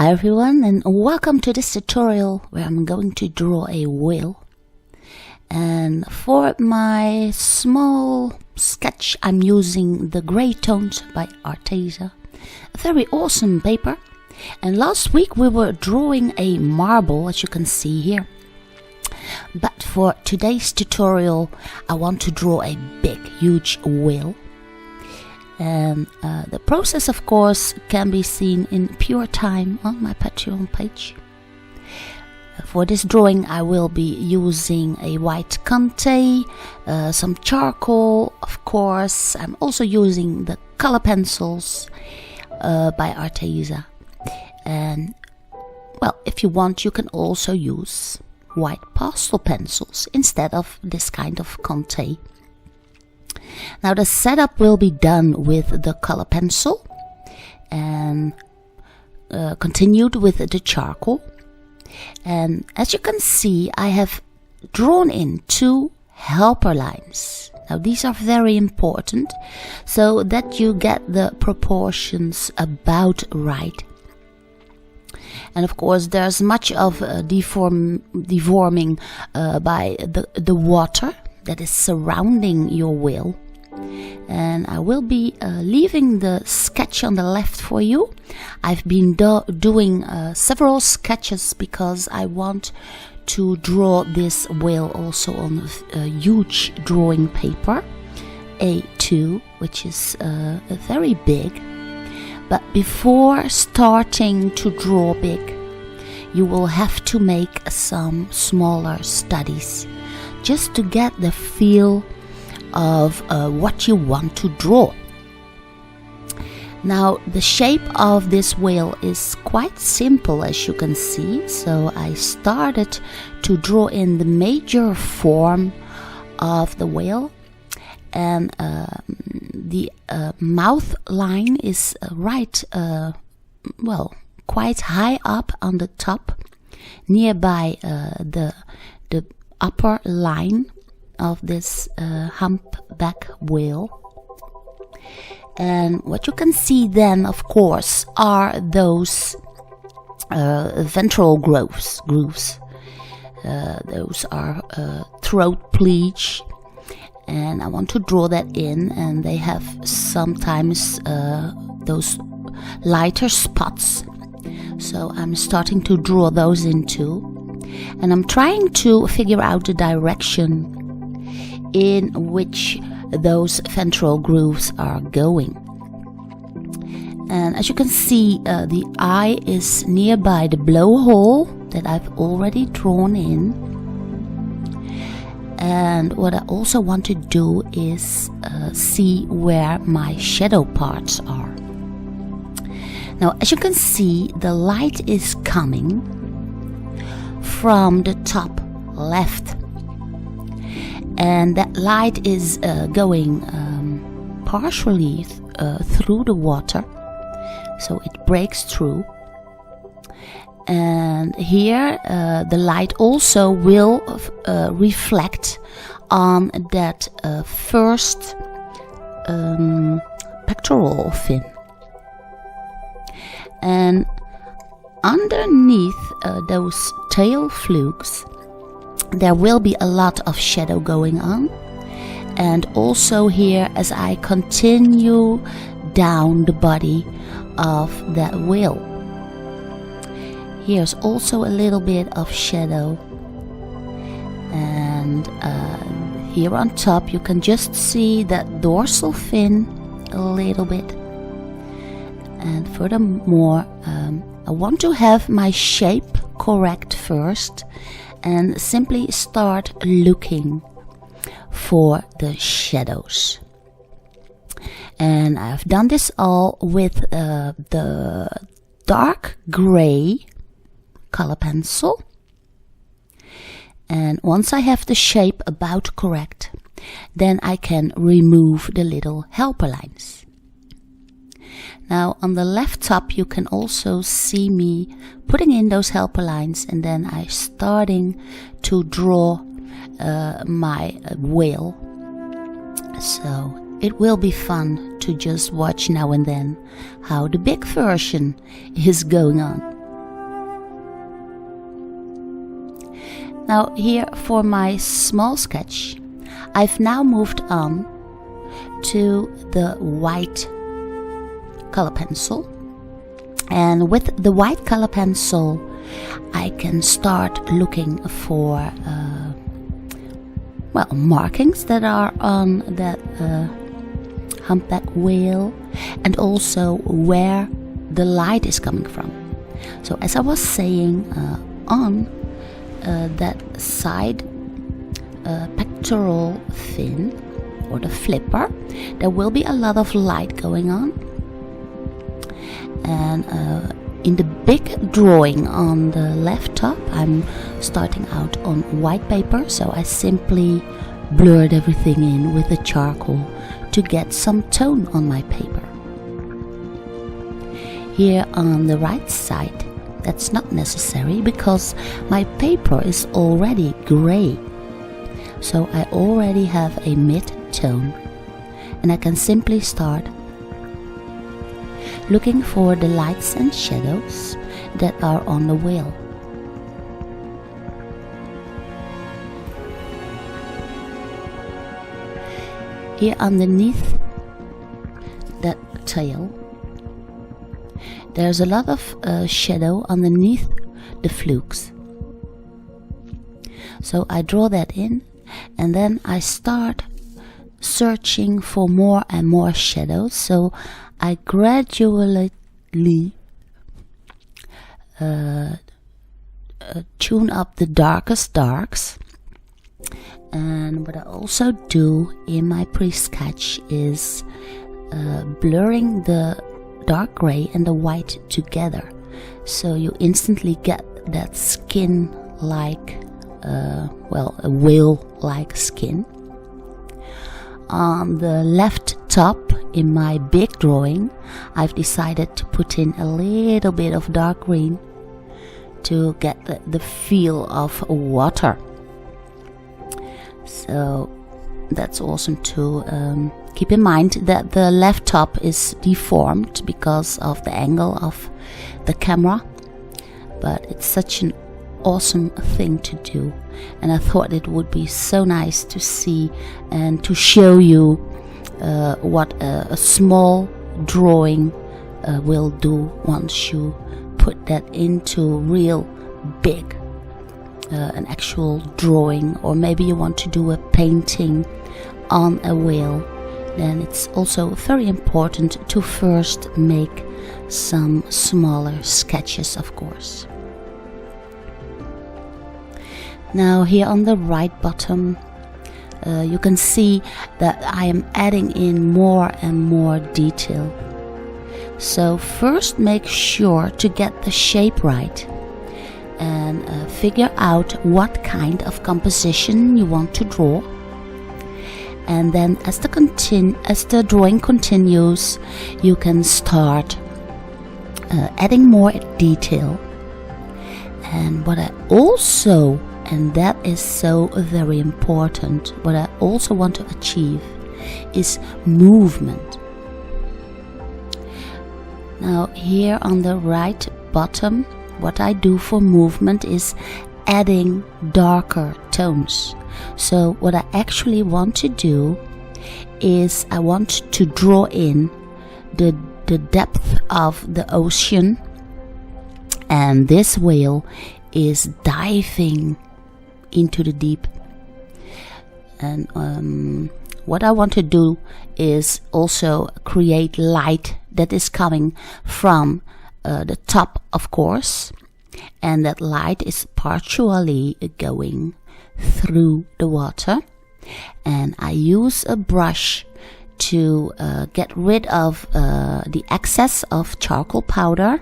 Hi everyone, and welcome to this tutorial where I'm going to draw a whale. And for my small sketch I'm using the gray tones by Arteza, a very awesome paper. And last week we were drawing a marble, as you can see here. But for today's tutorial I want to draw a big, huge whale. And the process, of course, can be seen in pure time on my Patreon page. For this drawing I will be using a white Conté, some charcoal, of course. I'm also using the color pencils by Arteza. And, well, if you want, you can also use white pastel pencils instead of this kind of Conté. Now the setup will be done with the color pencil and continued with the charcoal. And as you can see, I have drawn in 2 helper lines. Now these are very important so that you get the proportions about right. And of course there's much of deforming by the water that is surrounding your whale. And I will be leaving the sketch on the left for you. I've been doing several sketches because I want to draw this whale also on a huge drawing paper, A2, which is very big. But before starting to draw big, you will have to make some smaller studies just to get the feel of what you want to draw. Now the shape of this whale is quite simple, as you can see, so I started to draw in the major form of the whale, and the mouth line is quite high up on the top, nearby the upper line of this humpback whale. And what you can see then, of course, are those ventral grooves. Those are throat pleats, and I want to draw that in, and they have sometimes those lighter spots, so I'm starting to draw those in too. And I'm trying to figure out the direction in which those ventral grooves are going. And as you can see, the eye is nearby the blowhole that I've already drawn in. And what I also want to do is see where my shadow parts are. Now, as you can see, the light is coming from the top left, and that light is going partially through the water, so it breaks through. And here the light also will reflect on that first pectoral fin. And underneath those tail flukes there will be a lot of shadow going on. And also here, as I continue down the body of that whale, here's also a little bit of shadow. And here on top you can just see that dorsal fin a little bit. And furthermore, I want to have my shape correct first and simply start looking for the shadows. And I've done this all with the dark gray color pencil. And once I have the shape about correct, then I can remove the little helper lines. Now on the left top you can also see me putting in those helper lines, and then I'm starting to draw my whale. So it will be fun to just watch now and then how the big version is going on. Now here for my small sketch, I've now moved on to the white color pencil. And with the white color pencil, I can start looking for markings that are on that humpback whale, and also where the light is coming from. So as I was saying, on that side pectoral fin, or the flipper, there will be a lot of light going on. And in the big drawing on the left top, I'm starting out on white paper, so I simply blurred everything in with the charcoal to get some tone on my paper. Here on the right side, that's not necessary because my paper is already gray, so I already have a mid-tone, and I can simply start looking for the lights and shadows that are on the whale. Here underneath that tail, there's a lot of shadow underneath the flukes. So I draw that in, and then I start searching for more and more shadows. So I gradually tune up the darkest darks. And what I also do in my pre-sketch is blurring the dark gray and the white together, so you instantly get that skin-like, a whale-like skin. On the left top in my big drawing, I've decided to put in a little bit of dark green to get the feel of water. So that's awesome to keep in mind that the left top is deformed because of the angle of the camera, but it's such an awesome thing to do, and I thought it would be so nice to see and to show you what a small drawing will do once you put that into real big, an actual drawing, or maybe you want to do a painting on a whale. Then it's also very important to first make some smaller sketches, of course. Now here on the right bottom, you can see that I am adding in more and more detail. So first make sure to get the shape right and figure out what kind of composition you want to draw. And then as the drawing continues, you can start adding more detail. And what I also, and that is so very important, what I also want to achieve is movement. Now here on the right bottom, what I do for movement is adding darker tones. So what I actually want to do is I want to draw in the depth of the ocean, and this whale is diving into the deep. And what I want to do is also create light that is coming from the top, of course, and that light is partially going through the water. And I use a brush to get rid of the excess of charcoal powder.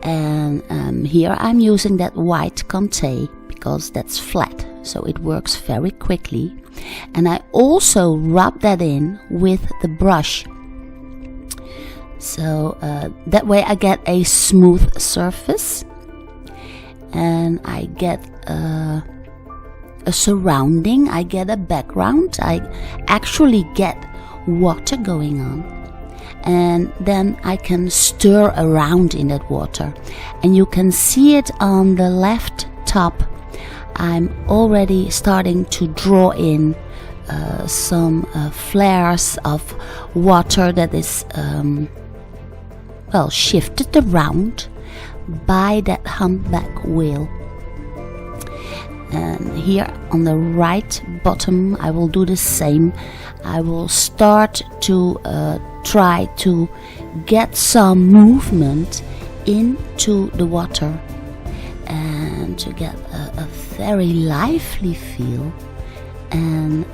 And here I'm using that white Conté because that's flat, so it works very quickly. And I also rub that in with the brush, so that way I get a smooth surface, and I get a surrounding, I get a background, I actually get water going on. And then I can stir around in that water, and you can see it on the left top I'm already starting to draw in some flares of water that is shifted around by that humpback whale. And here on the right bottom I will do the same. I will start to try to get some movement into the water and to get a very lively feel and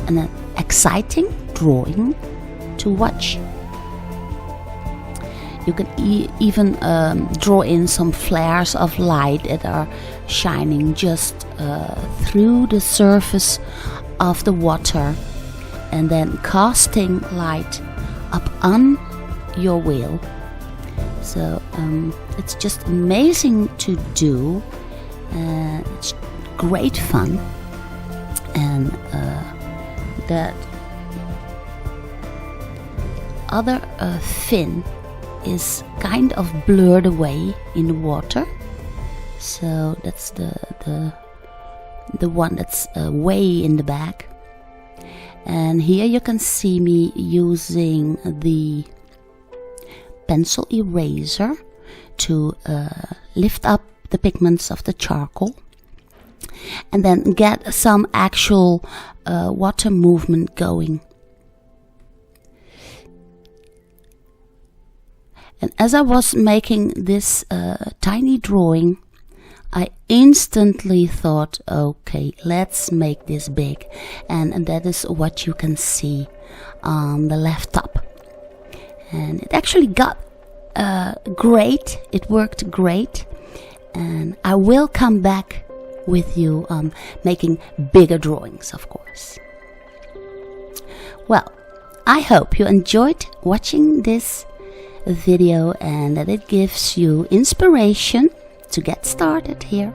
an exciting drawing to watch. You can even draw in some flares of light that are shining just through the surface of the water and then casting light up on your whale. So it's just amazing to do. It's great fun, and that other fin is kind of blurred away in the water. So that's the one that's way in the back. And here you can see me using the pencil eraser to lift up the pigments of the charcoal and then get some actual water movement going. And as I was making this tiny drawing, I instantly thought, okay, let's make this big. And that is what you can see on the left top. And it actually got great. It worked great. And I will come back with you on making bigger drawings, of course. Well, I hope you enjoyed watching this video and that it gives you inspiration to get started here.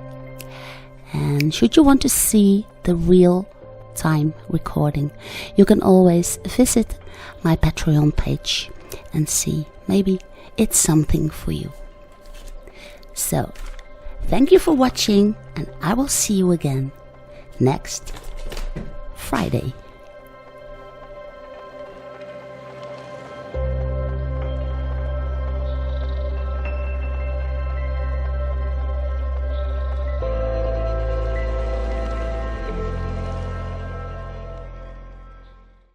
And should you want to see the real time recording, you can always visit my Patreon page and see maybe it's something for you. So thank you for watching, and I will see you again next Friday.